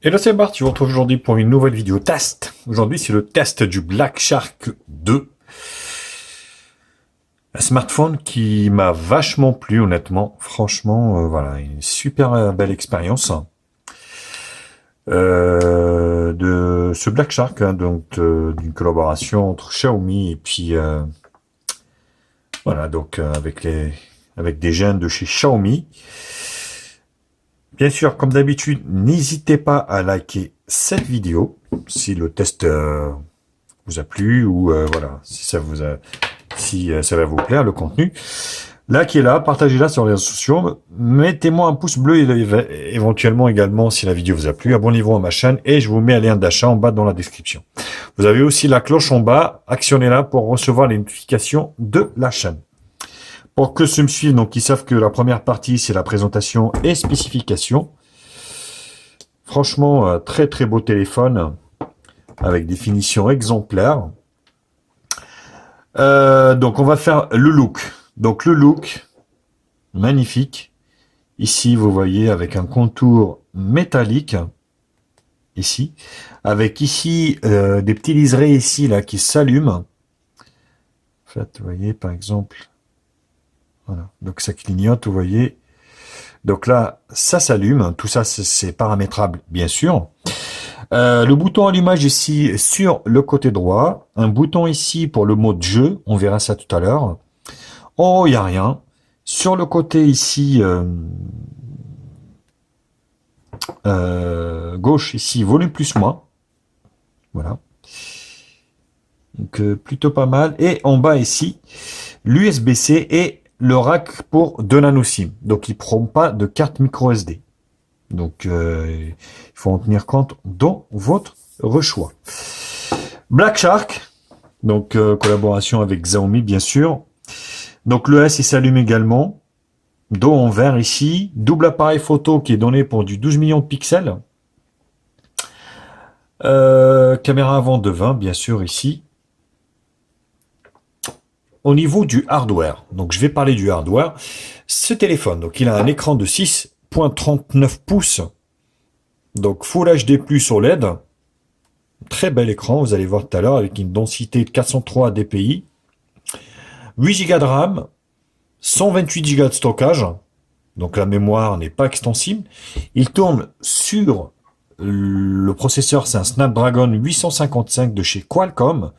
Et là c'est parti, je vous retrouve aujourd'hui pour une nouvelle vidéo test. Aujourd'hui c'est le test du Black Shark 2. Un smartphone qui m'a vachement plu honnêtement. Franchement, voilà, une super belle expérience de ce Black Shark, hein, donc d'une collaboration entre Xiaomi et puis voilà, donc avec des jeunes de chez Xiaomi. Bien sûr, comme d'habitude, n'hésitez pas à liker cette vidéo si le test vous a plu ou voilà, si ça va vous plaire le contenu. Là qui est là, partagez-la sur les réseaux sociaux, mettez-moi un pouce bleu et éventuellement également si la vidéo vous a plu, abonnez-vous à ma chaîne et je vous mets un lien d'achat en bas dans la description. Vous avez aussi la cloche en bas, actionnez-la pour recevoir les notifications de la chaîne. Pour que ceux me suivent, donc ils savent que la première partie c'est la présentation et spécification. Franchement, très très beau téléphone avec des finitions exemplaires. Donc on va faire le look. Donc le look, magnifique. Ici, vous voyez, avec un contour métallique. Ici. Avec ici, des petits liserés ici, là, qui s'allument. En fait, vous voyez, par exemple. Voilà. Donc ça clignote, vous voyez. Donc là, ça s'allume. Tout ça, c'est paramétrable, bien sûr. Le bouton allumage ici sur le côté droit. Un bouton ici pour le mode jeu. On verra ça tout à l'heure. Oh, il n'y a rien. Sur le côté ici, gauche, ici, volume plus moins. Voilà. Donc, plutôt pas mal. Et en bas ici, l'USB-C et le rack pour 2 nano SIM. Donc, il ne prend pas de carte micro SD. Donc, il faut en tenir compte dans votre choix. Black Shark, donc collaboration avec Xiaomi, bien sûr. Donc, le S, il s'allume également. Dos en vert ici. Double appareil photo qui est donné pour du 12 millions de pixels. Caméra avant de 20, bien sûr, ici. Au niveau du hardware, donc je vais parler du hardware. Ce téléphone, donc il a un écran de 6,39 pouces. Donc Full HD+ OLED. Très bel écran, vous allez voir tout à l'heure, avec une densité de 403 dpi. 8 Go de RAM. 128 Go de stockage. Donc la mémoire n'est pas extensible. Il tourne sur le processeur, c'est un Snapdragon 855 de chez Qualcomm.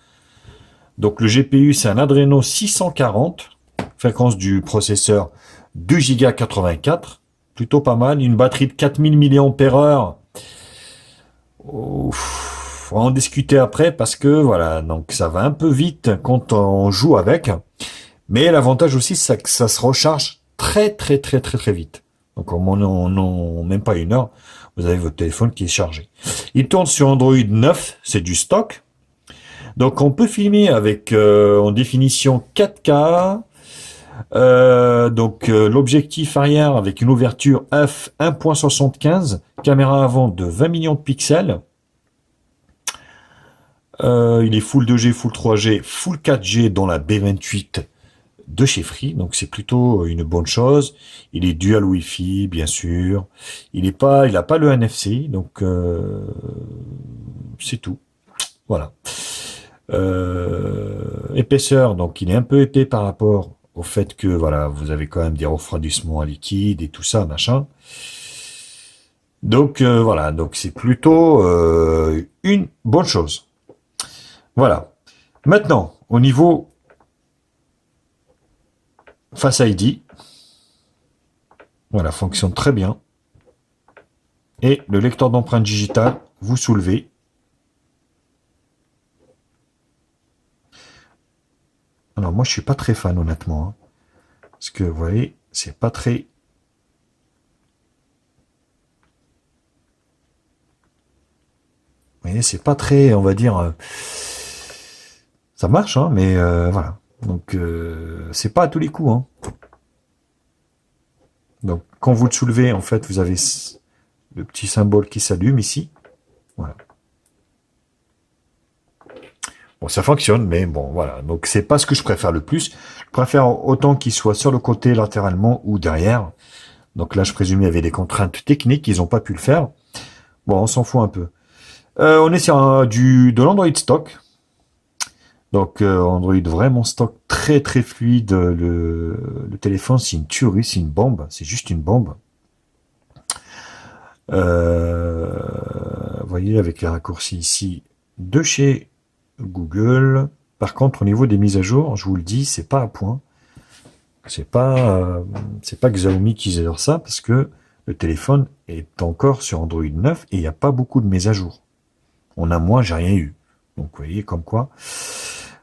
Donc le GPU, c'est un Adreno 640. Fréquence du processeur 2 Go 84. Plutôt pas mal. Une batterie de 4000 mAh. On va en discuter après parce que voilà, donc ça va un peu vite quand on joue avec. Mais l'avantage aussi, c'est que ça se recharge très vite. Donc en même pas une heure, vous avez votre téléphone qui est chargé. Il tourne sur Android 9, c'est du stock. Donc on peut filmer avec en définition 4K. L'objectif arrière avec une ouverture f 1.75, caméra avant de 20 millions de pixels. Il est full 2G, full 3G, full 4G dans la B28 de chez Free, donc c'est plutôt une bonne chose. Il est dual Wi-Fi, bien sûr. Il a pas le NFC, donc c'est tout. Voilà. Épaisseur, donc il est un peu épais par rapport au fait que voilà, vous avez quand même des refroidissements à liquide et tout ça, machin. Donc voilà, donc c'est plutôt une bonne chose. Voilà. Maintenant, au niveau Face ID, voilà, fonctionne très bien. Et le lecteur d'empreintes digitales, vous soulevez. Alors moi je suis pas très fan honnêtement, hein, parce que vous voyez, c'est pas très. Vous voyez, c'est pas très, on va dire, ça marche, hein, mais voilà. Donc c'est pas à tous les coups, hein. Donc quand vous le soulevez, en fait, vous avez le petit symbole qui s'allume ici. Voilà. Bon, ça fonctionne, mais bon, voilà. Donc, c'est pas ce que je préfère le plus. Je préfère autant qu'il soit sur le côté, latéralement ou derrière. Donc là, je présume il y avait des contraintes techniques, ils n'ont pas pu le faire. Bon, on s'en fout un peu. On est sur de l'Android stock. Donc Android vraiment stock très très fluide. Le téléphone, c'est une tuerie, c'est une bombe. C'est juste une bombe. Vous voyez, avec les raccourcis ici de chez Google. Par contre, au niveau des mises à jour, je vous le dis, c'est pas à point. C'est pas Xiaomi qui gère ça parce que le téléphone est encore sur Android 9 et il n'y a pas beaucoup de mises à jour. Moi, j'ai rien eu. Donc, vous voyez, comme quoi.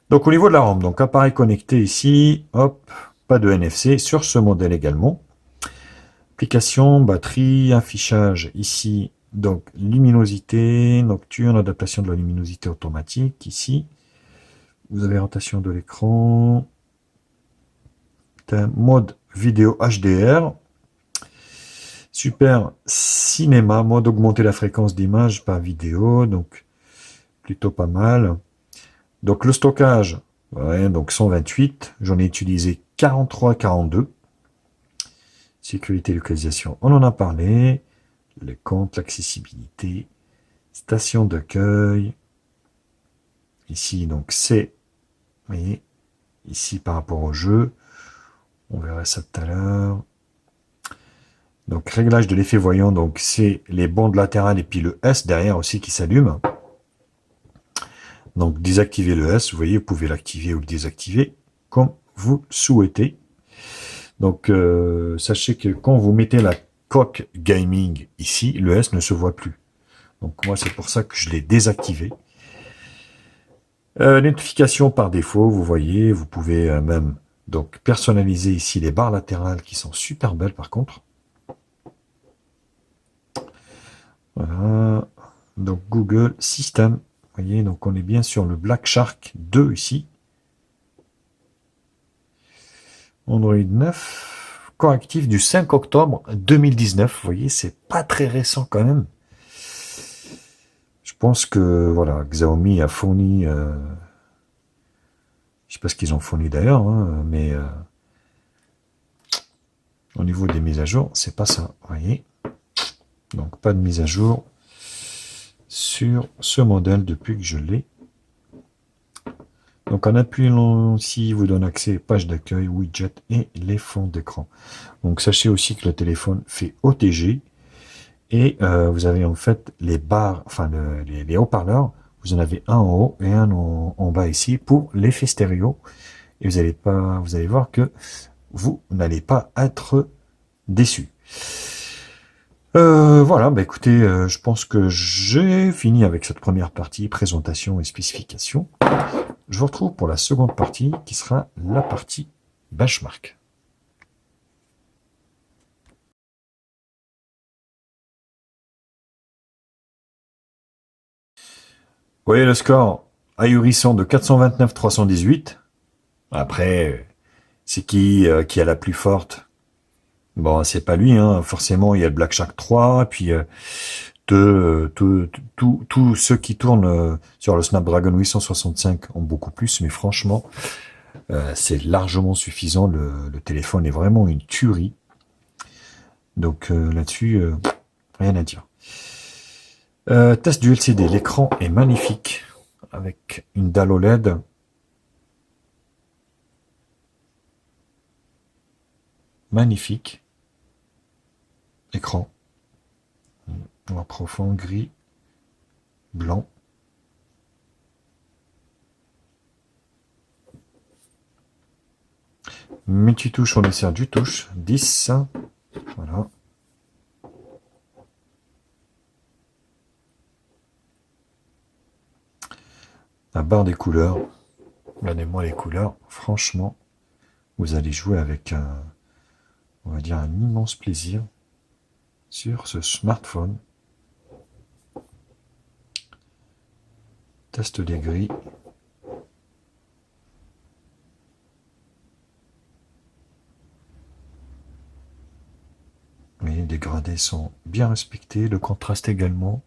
Donc, au niveau de la RAM, donc appareil connecté ici, hop, pas de NFC sur ce modèle également. Application, batterie, affichage ici, donc luminosité nocturne, adaptation de la luminosité automatique ici. Vous avez rotation de l'écran, mode vidéo HDR, super cinéma, mode augmenter la fréquence d'image par vidéo, donc plutôt pas mal. Donc le stockage, ouais, donc 128, j'en ai utilisé 43, 42. Sécurité et localisation, on en a parlé. Les comptes, l'accessibilité, station d'accueil. Ici, donc c'est, vous voyez, ici par rapport au jeu, on verra ça tout à l'heure. Donc réglage de l'effet voyant, donc c'est les bandes latérales et puis le S derrière aussi qui s'allume. Donc désactiver le S, vous voyez, vous pouvez l'activer ou le désactiver comme vous souhaitez. Donc sachez que quand vous mettez la coque gaming ici, le S ne se voit plus. Donc moi c'est pour ça que je l'ai désactivé. Notification par défaut, vous voyez, vous pouvez même donc personnaliser ici les barres latérales qui sont super belles par contre. Voilà. Donc Google System, vous voyez, donc on est bien sur le Black Shark 2 ici. Android 9, correctif du 5 octobre 2019. Vous voyez, c'est pas très récent quand même. Je pense que voilà, Xiaomi a fourni, je sais pas ce qu'ils ont fourni d'ailleurs, hein, mais au niveau des mises à jour, c'est pas ça. Vous voyez, donc pas de mise à jour sur ce modèle depuis que je l'ai. Donc en appuyant ici, il vous donne accès page d'accueil, widget et les fonds d'écran. Donc sachez aussi que le téléphone fait OTG et vous avez en fait les barres, enfin les haut-parleurs, vous en avez un en haut et un en bas ici pour l'effet stéréo. Et vous allez voir que vous n'allez pas être déçu. Voilà, bah écoutez, je pense que j'ai fini avec cette première partie, présentation et spécification. Je vous retrouve pour la seconde partie, qui sera la partie benchmark. Vous voyez le score ahurissant de 429-318. Après, c'est qui a la plus forte? Bon, c'est pas lui, hein. Forcément, il y a le Black Shark 3, et puis tous ceux qui tournent sur le Snapdragon 865 ont beaucoup plus, mais franchement, c'est largement suffisant. Le téléphone est vraiment une tuerie. Donc là-dessus, rien à dire. Test du LCD, l'écran est magnifique, avec une dalle OLED. Magnifique. Écran. Noir profond, gris, blanc. Multitouche, on est sur du touche. 10. Voilà. La barre des couleurs. Regardez-moi les couleurs. Franchement, vous allez jouer avec on va dire un immense plaisir sur ce smartphone. Test des gris. Les dégradés sont bien respectés, le contraste également.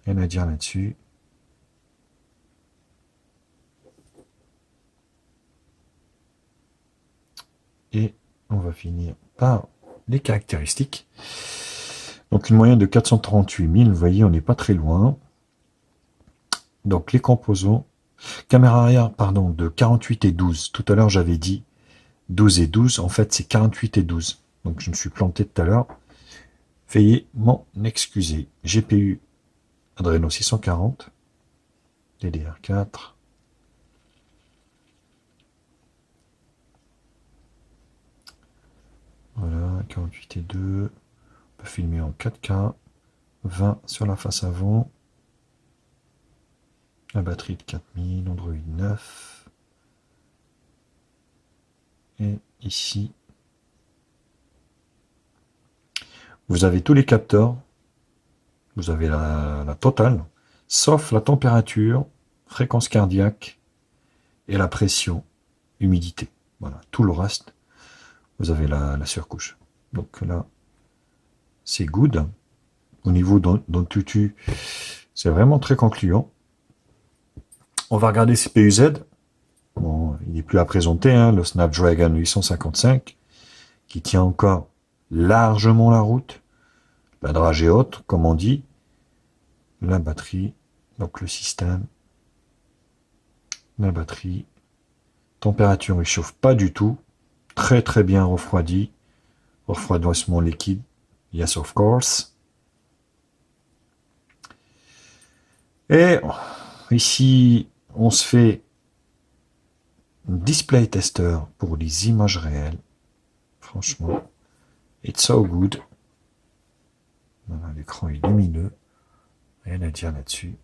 Rien à dire là-dessus. Et on va finir par les caractéristiques. Donc une moyenne de 438 000, vous voyez, on n'est pas très loin. Donc les composants, caméra arrière, pardon, de 48 et 12. Tout à l'heure, j'avais dit 12 et 12. En fait, c'est 48 et 12. Donc je me suis planté tout à l'heure. Veuillez m'en excuser. GPU Adreno 640, DDR4. Voilà, 48 et 2. On peut filmer en 4K. 20 sur la face avant. La batterie de 4000, Android 9. Et ici, vous avez tous les capteurs. Vous avez la totale, sauf la température, fréquence cardiaque et la pression, humidité. Voilà, tout le reste, vous avez la surcouche. Donc là, c'est good. Au niveau d'Antutu, c'est vraiment très concluant. On va regarder CPU-Z. Bon, il n'est plus à présenter, hein, le Snapdragon 855, qui tient encore largement la route. La dragée haute, comme on dit. La batterie, donc le système. La batterie. Température, il chauffe pas du tout. Très très bien refroidi. Refroidissement liquide. Yes, of course. Et ici, on se fait un display tester pour les images réelles. Franchement, it's so good. Voilà, l'écran est lumineux. Rien à dire là-dessus.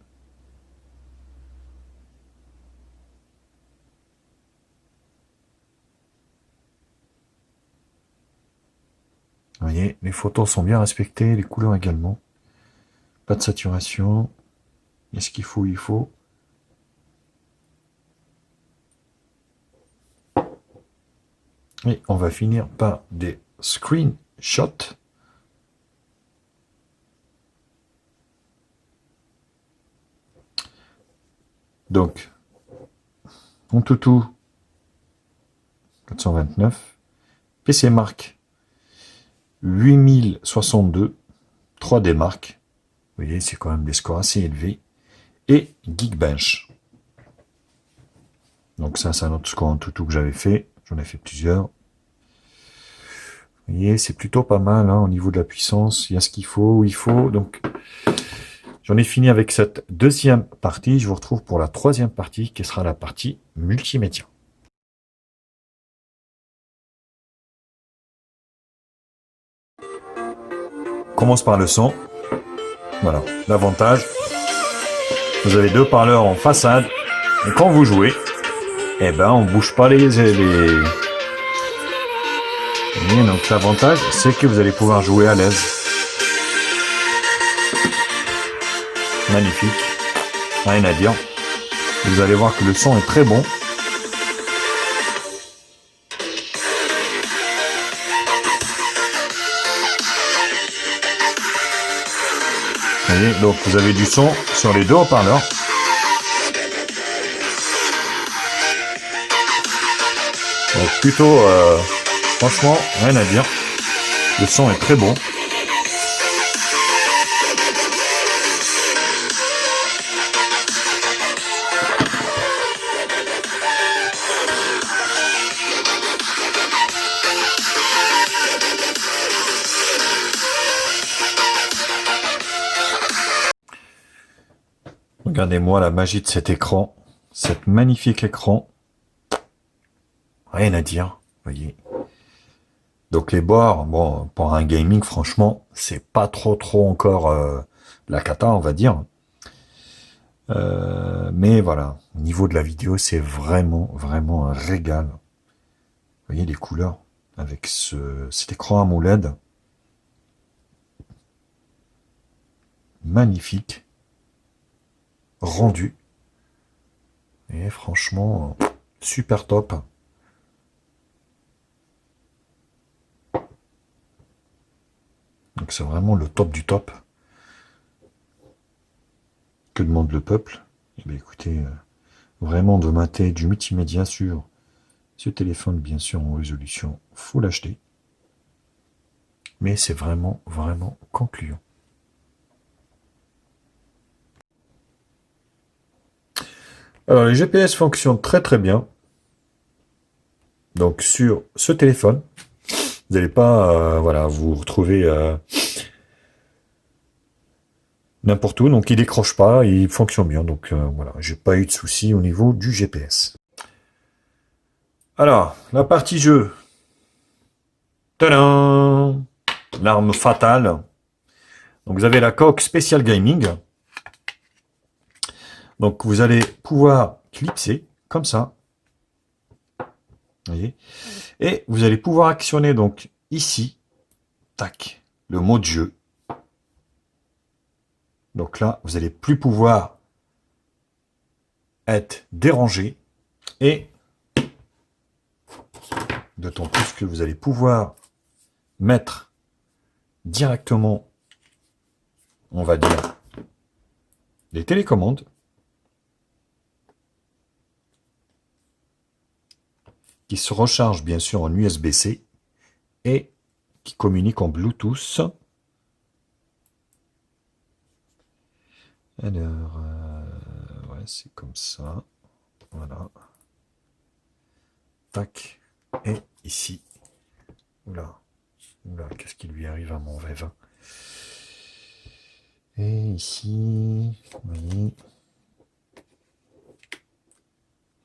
Vous voyez, les photos sont bien respectées, les couleurs également. Pas de saturation. Et ce qu'il faut, il faut. Et on va finir par des screenshots. Donc, Antutu 429, PC Mark 8062, 3D Mark, vous voyez, c'est quand même des scores assez élevés, et Geekbench. Donc ça, c'est un autre score Antutu que j'avais fait, j'en ai fait plusieurs. Vous voyez, c'est plutôt pas mal, hein, au niveau de la puissance, il y a ce qu'il faut, où il faut, donc j'en ai fini avec cette deuxième partie, je vous retrouve pour la troisième partie, qui sera la partie multimédia. On commence par le son. Voilà, l'avantage, vous avez deux parleurs en façade, et quand vous jouez, eh ben on bouge pas les... Et donc l'avantage, c'est que vous allez pouvoir jouer à l'aise. Magnifique, rien à dire. Vous allez voir que le son est très bon. Vous voyez, donc vous avez du son sur les deux haut-parleurs. Donc plutôt, franchement, rien à dire. Le son est très bon. Regardez-moi la magie de cet écran, cet magnifique écran. Rien à dire, vous voyez. Donc les bords, bon, pour un gaming, franchement, c'est pas trop encore la cata, on va dire. Mais voilà, au niveau de la vidéo, c'est vraiment un régal. Vous voyez les couleurs avec cet écran AMOLED. Magnifique. Rendu. Et franchement, super top. Donc c'est vraiment le top du top. Que demande le peuple? Eh bien écoutez, vraiment de mater du multimédia sur ce téléphone, bien sûr en résolution Full HD. mais c'est vraiment, vraiment concluant. Alors, les GPS fonctionnent très très bien. Donc, sur ce téléphone, vous n'allez pas voilà, vous retrouver n'importe où. Donc, il décroche pas, il fonctionne bien. Donc, voilà, j'ai pas eu de soucis au niveau du GPS. Alors, la partie jeu. Tadam! L'arme fatale. Donc, vous avez la coque Special Gaming. Donc, vous allez pouvoir clipser comme ça. Vous voyez. Et vous allez pouvoir actionner donc ici, tac, le mode jeu. Donc là, vous n'allez plus pouvoir être dérangé et d'autant plus que vous allez pouvoir mettre directement, on va dire, les télécommandes qui se rechargent bien sûr en USB-C et qui communiquent en Bluetooth. Alors, ouais, c'est comme ça. Voilà. Tac. Et ici. Oula. Oula, qu'est-ce qui lui arrive à mon rêve? Et ici, vous voyez.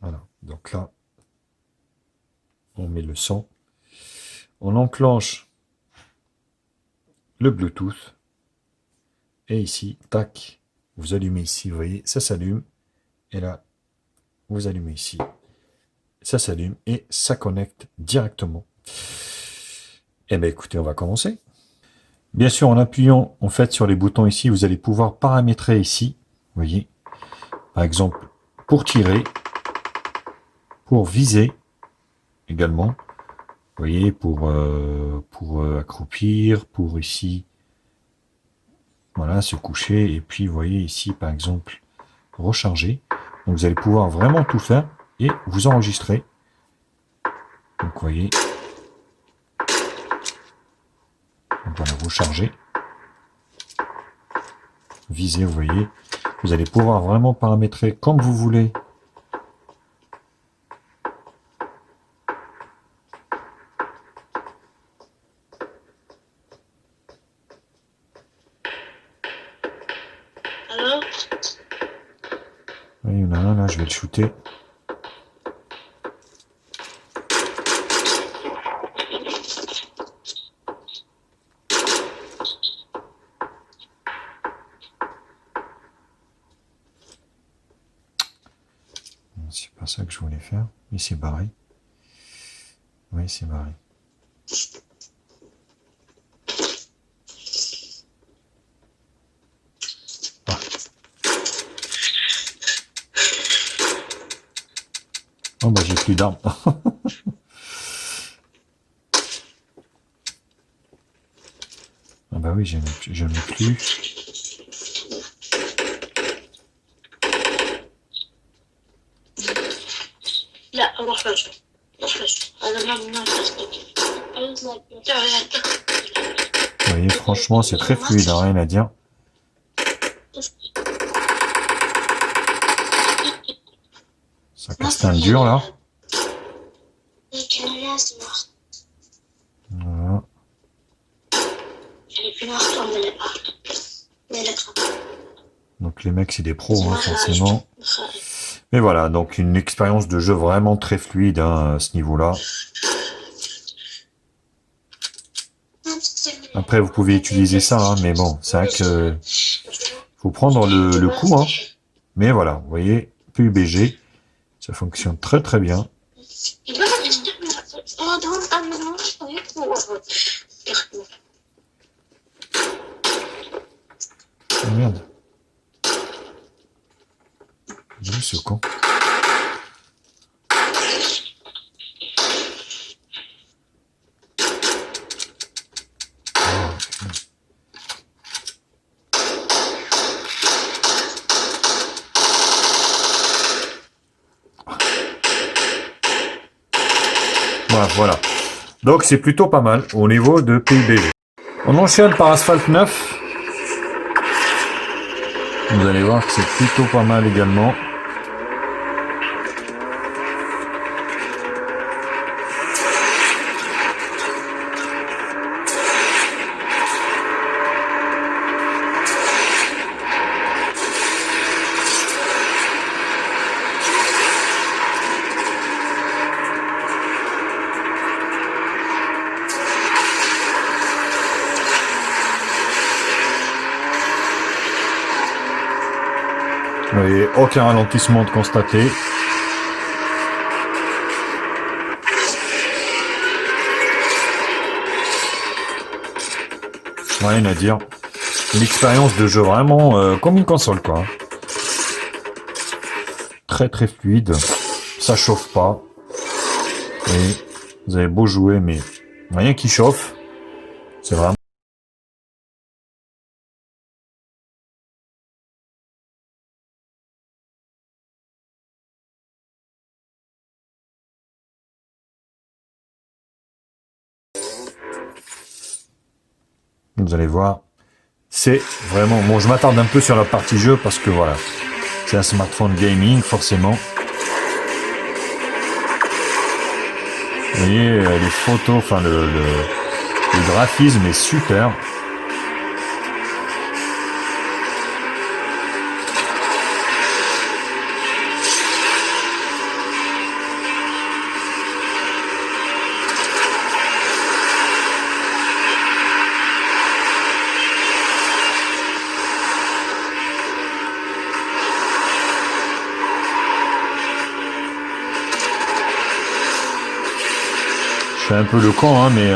Voilà. Donc là, on met le son. On enclenche le Bluetooth. Et ici, tac, vous allumez ici, vous voyez, ça s'allume. Et là, vous allumez ici. Ça s'allume et ça connecte directement. Eh bien, écoutez, on va commencer. Bien sûr, en appuyant en fait sur les boutons ici, vous allez pouvoir paramétrer ici. Vous voyez, par exemple, pour tirer, pour viser également. Vous voyez, pour accroupir, pour ici, voilà, se coucher. Et puis, vous voyez ici, par exemple, recharger. Donc, vous allez pouvoir vraiment tout faire et vous enregistrer. Donc, vous voyez, donc, voilà, recharger. Viser, vous voyez. Vous allez pouvoir vraiment paramétrer comme vous voulez. Alors? Oui, il y en a un là, je vais le shooter. C'est pas ça que je voulais faire. Mais c'est barré. Oui, c'est barré. Ah. Oh bah j'ai plus d'armes. Ah bah oui, je n'ai plus. لا روح فجر روح فجر هذا ما Vous voyez, franchement, c'est très fluide, hein, rien à dire. Ça casse un dur là. Voilà. Donc les mecs, c'est des pros, hein, forcément. Mais voilà, donc une expérience de jeu vraiment très fluide hein, à ce niveau-là. Après, vous pouvez utiliser ça, hein, mais bon, c'est vrai que faut prendre le coup. Hein. Mais voilà, vous voyez, PUBG, ça fonctionne très très bien. Oh merde. J'ai vu ce con. Voilà. Donc c'est plutôt pas mal au niveau de PUBG. On enchaîne par Asphalt 9. Vous allez voir que c'est plutôt pas mal également. Vous voyez, aucun ralentissement de constaté. Rien à dire. L'expérience de jeu vraiment comme une console quoi. Très très fluide. Ça chauffe pas. Et vous avez beau jouer mais rien qui chauffe. C'est vraiment. Vous allez voir. C'est vraiment... Bon, je m'attarde un peu sur la partie jeu parce que voilà. C'est un smartphone gaming, forcément. Vous voyez, les photos, enfin le graphisme est super. Je fais un peu le con, hein, mais...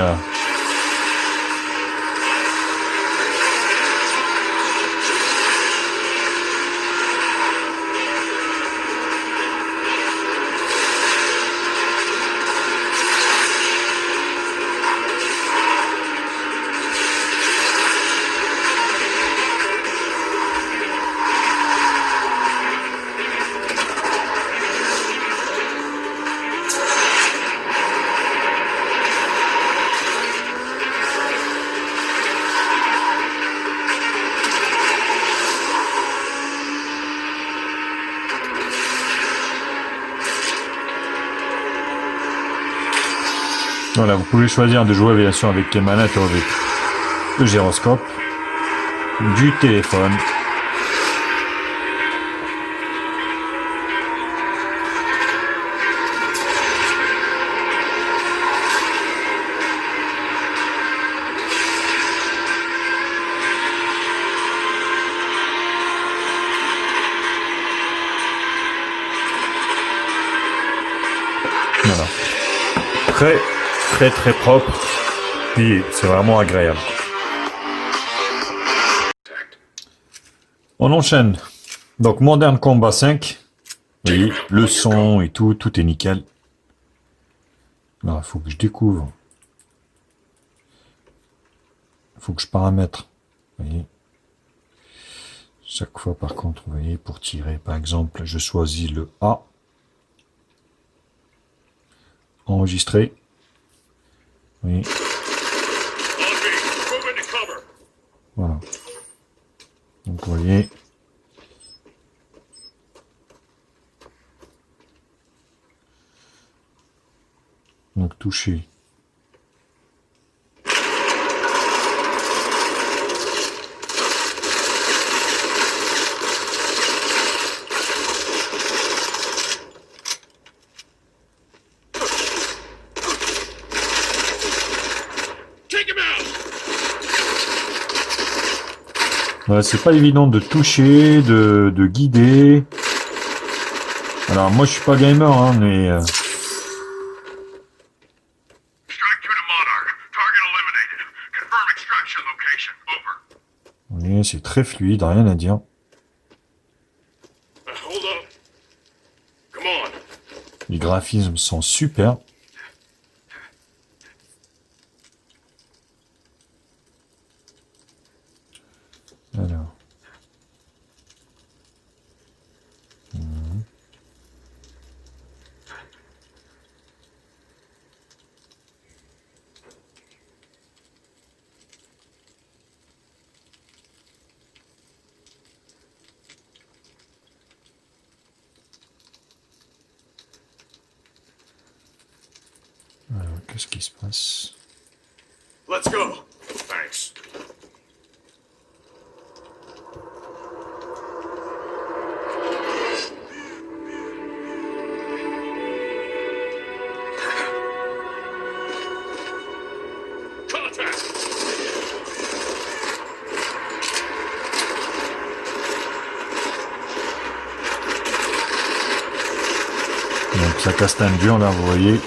Voilà, vous pouvez choisir de jouer bien sûr avec les manettes ou avec le gyroscope du téléphone. Voilà. Très propre. Puis c'est vraiment agréable. On enchaîne. Donc Modern Combat 5. Vous voyez, le son et tout est nickel. Non, il faut que je découvre. Il faut que je paramètre. Vous voyez. Chaque fois par contre, vous voyez, pour tirer, par exemple, je choisis le A. Enregistrer. Oui. Voilà. Donc vous voyez. Donc toucher. Ouais, c'est pas évident de toucher, de guider. Alors moi je suis pas gamer hein, mais oui, c'est très fluide, rien à dire. Les graphismes sont super. Alors. Qu'est-ce qui se passe? Let's go. Thanks. Contact. Donc ça casse un dur là, vous voyez.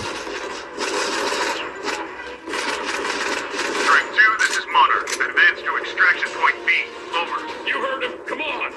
Strike 2, this is Monarch. Advance to extraction point B. Over. You heard him. Come on.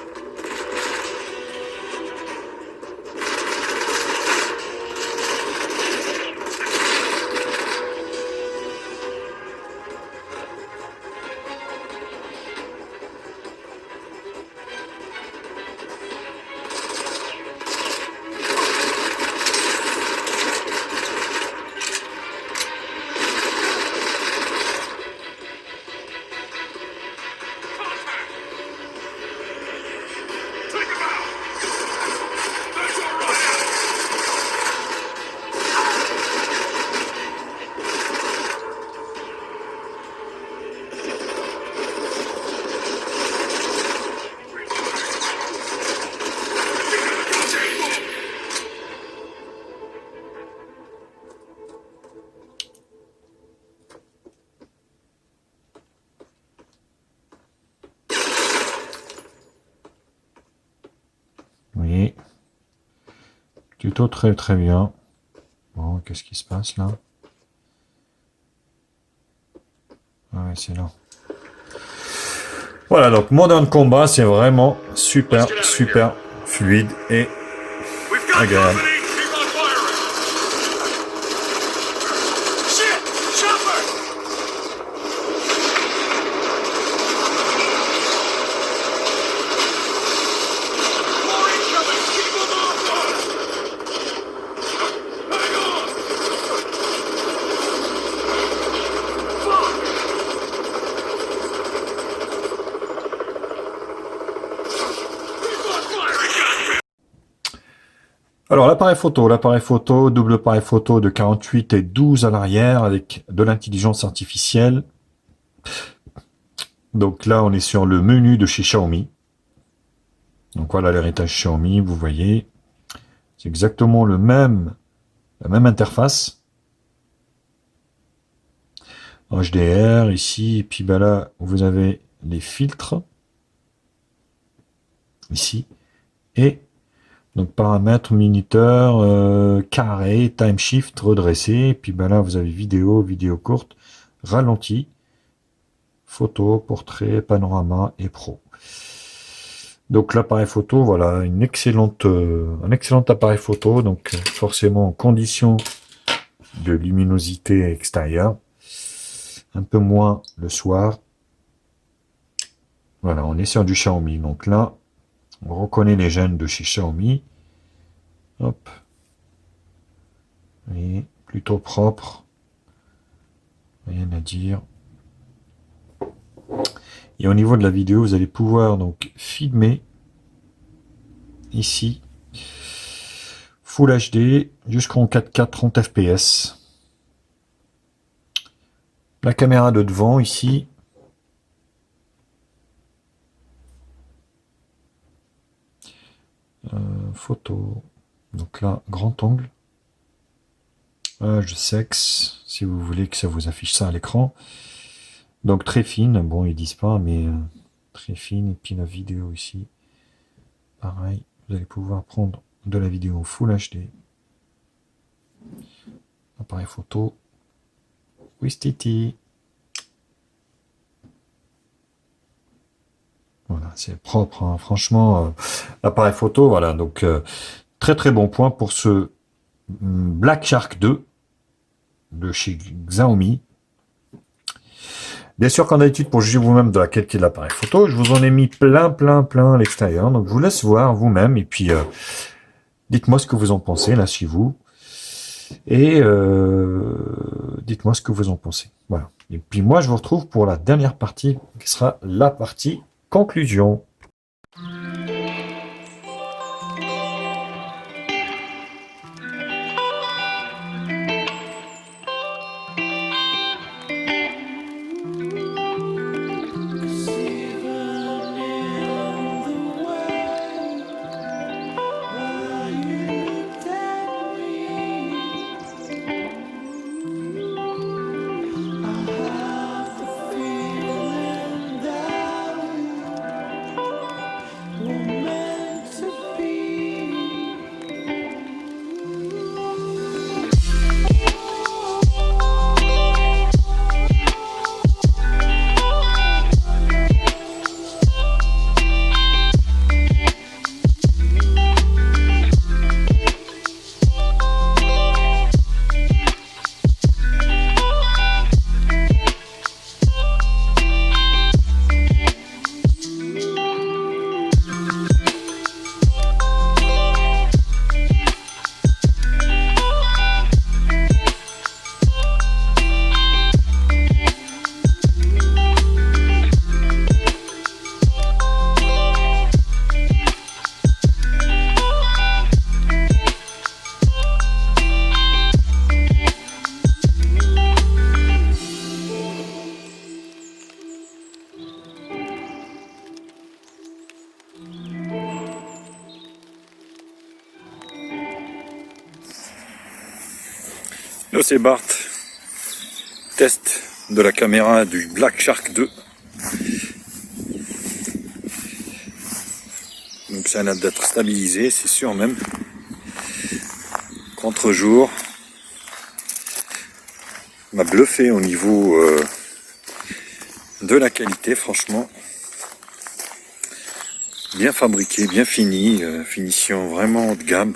Take him out. That's all right. Oui. Plutôt très très bien. Bon, qu'est-ce qui se passe là? Ah ouais, c'est là. Voilà, donc Modern Combat, c'est vraiment super, super fluide et We've got agréable. company. Keep on firing. Shit! Chopper! More incoming! Keep them off us! Hang on! Fuck! Keep on firing! Alors l'appareil photo, double appareil photo de 48 et 12 à l'arrière avec de l'intelligence artificielle. Donc là, on est sur le menu de chez Xiaomi. Donc voilà l'héritage Xiaomi, vous voyez. C'est exactement la même interface. HDR ici, et puis ben là, vous avez les filtres. Ici. Et donc paramètres, minuteur, carré, time shift, redressé. Et puis ben là, vous avez vidéo, vidéo courte, ralenti, photo, portrait, panorama et pro. Donc l'appareil photo, voilà, un excellent appareil photo, donc forcément en conditions de luminosité extérieure, un peu moins le soir. Voilà, on est sur du Xiaomi, donc là, on reconnaît les gènes de chez Xiaomi. Hop. Et plutôt propre. Rien à dire. Et au niveau de la vidéo, vous allez pouvoir donc filmer ici Full HD jusqu'en 4K 30 fps. La caméra de devant ici. Photo. Donc là, grand angle. Âge, sexe, si vous voulez que ça vous affiche ça à l'écran. Donc très fine, bon ils disent pas, mais très fine. Et puis la vidéo ici, pareil, vous allez pouvoir prendre de la vidéo Full HD. Appareil photo, Wistiti. Voilà, c'est propre, hein. Franchement, l'appareil photo, voilà, donc très très bon point pour ce Black Shark 2 de chez Xiaomi. Bien sûr, comme d'habitude, pour juger vous-même de la qualité de l'appareil photo, je vous en ai mis plein à l'extérieur. Donc, je vous laisse voir vous-même et puis dites-moi ce que vous en pensez là chez vous. Et dites-moi ce que vous en pensez. Voilà. Et puis moi, je vous retrouve pour la dernière partie qui sera la partie conclusion. Là c'est Bart. Test de la caméra du Black Shark 2. Donc ça a l'air d'être stabilisé, c'est sûr même. Contre-jour. M'a bluffé au niveau de la qualité, franchement. Bien fabriqué, bien fini, finition vraiment haut de gamme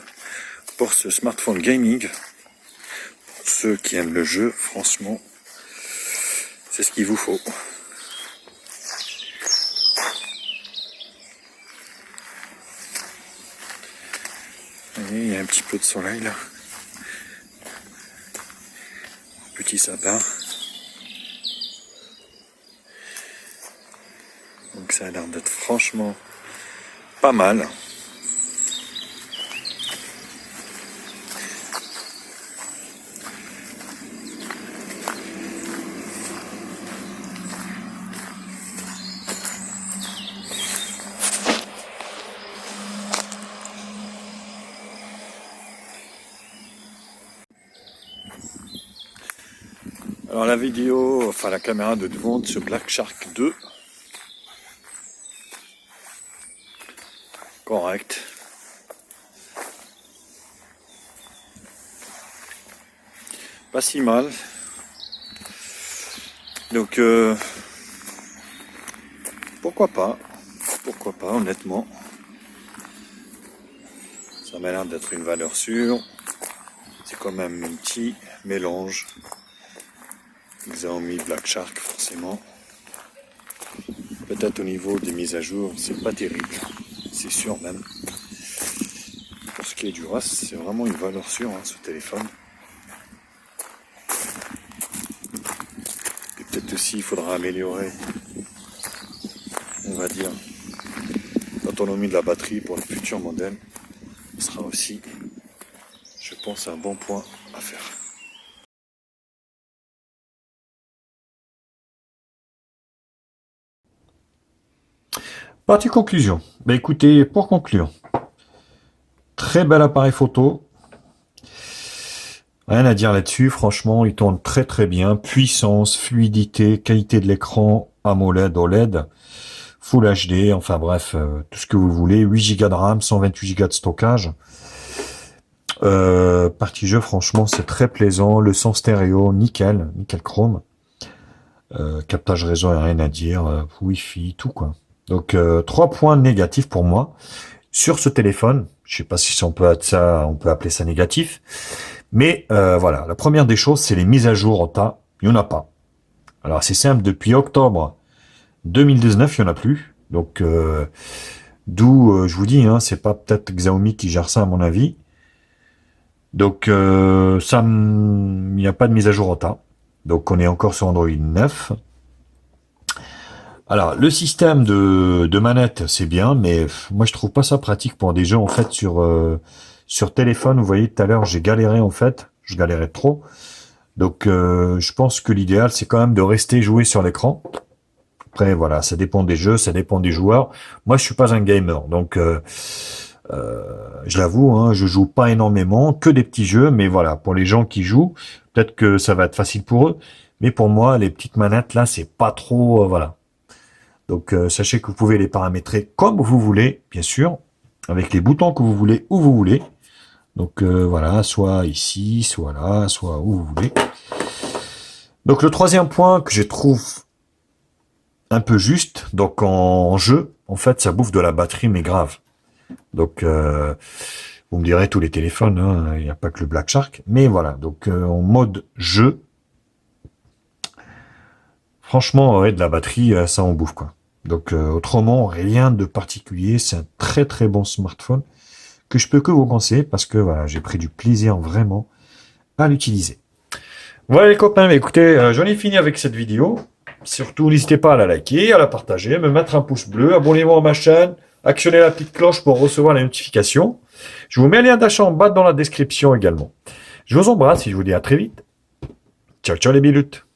pour ce smartphone gaming. Pour ceux qui aiment le jeu, franchement, c'est ce qu'il vous faut. Et il y a un petit peu de soleil là. Petit sapin. Donc ça a l'air d'être franchement pas mal. Alors la vidéo, enfin la caméra de devant de ce Black Shark 2. Correct. Pas si mal. Donc pourquoi pas honnêtement. Ça m'a l'air d'être une valeur sûre. C'est quand même un petit mélange. Xiaomi Black Shark forcément. Peut-être au niveau des mises à jour, c'est pas terrible. C'est sûr même. Pour ce qui est du reste, c'est vraiment une valeur sûre hein, ce téléphone. Et peut-être aussi il faudra améliorer, on va dire, l'autonomie de la batterie pour le futur modèle. Ce sera aussi, je pense, un bon point à faire. Partie conclusion. Bah écoutez, pour conclure, très bel appareil photo. Rien à dire là-dessus, franchement, il tourne très très bien. Puissance, fluidité, qualité de l'écran, AMOLED, OLED, Full HD, enfin bref, tout ce que vous voulez. 8 Go de RAM, 128 Go de stockage. Partie jeu, franchement, c'est très plaisant. Le son stéréo, nickel chrome. Captage réseau, rien à dire. Wi-Fi, tout quoi. Donc 3 points négatifs pour moi sur ce téléphone. Je sais pas si on peut appeler ça négatif, mais voilà. La première des choses, c'est les mises à jour au tas. Il n'y en a pas. Alors c'est simple, depuis octobre 2019, il n'y en a plus. Donc d'où je vous dis, hein, c'est pas peut-être Xiaomi qui gère ça à mon avis. Donc il n'y a pas de mise à jour au tas. Donc on est encore sur Android 9. Alors, le système de manette, c'est bien, mais moi, je trouve pas ça pratique pour des jeux, en fait, sur téléphone. Vous voyez, tout à l'heure, j'ai galéré, en fait. Je galérais trop. Donc, je pense que l'idéal, c'est quand même de rester jouer sur l'écran. Après, voilà, ça dépend des jeux, ça dépend des joueurs. Moi, je suis pas un gamer, donc je l'avoue, hein, je joue pas énormément, que des petits jeux, mais voilà, pour les gens qui jouent, peut-être que ça va être facile pour eux. Mais pour moi, les petites manettes, là, c'est pas trop... voilà. Donc, sachez que vous pouvez les paramétrer comme vous voulez, bien sûr, avec les boutons que vous voulez, où vous voulez. Donc, voilà, soit ici, soit là, soit où vous voulez. Donc, le troisième point que je trouve un peu juste, donc en jeu, en fait, ça bouffe de la batterie, mais grave. Donc, vous me direz, tous les téléphones, hein, il n'y a pas que le Black Shark. Mais voilà, donc en mode jeu, franchement, ouais, de la batterie, ça en bouffe, quoi. Donc autrement, rien de particulier. C'est un très très bon smartphone que je peux que vous conseiller parce que voilà, j'ai pris du plaisir vraiment à l'utiliser. Voilà les copains, mais écoutez, j'en ai fini avec cette vidéo. Surtout, n'hésitez pas à la liker, à la partager, me mettre un pouce bleu, abonnez-vous à ma chaîne, actionnez la petite cloche pour recevoir les notifications. Je vous mets un lien d'achat en bas dans la description également. Je vous embrasse et je vous dis à très vite. Ciao ciao les biloutes.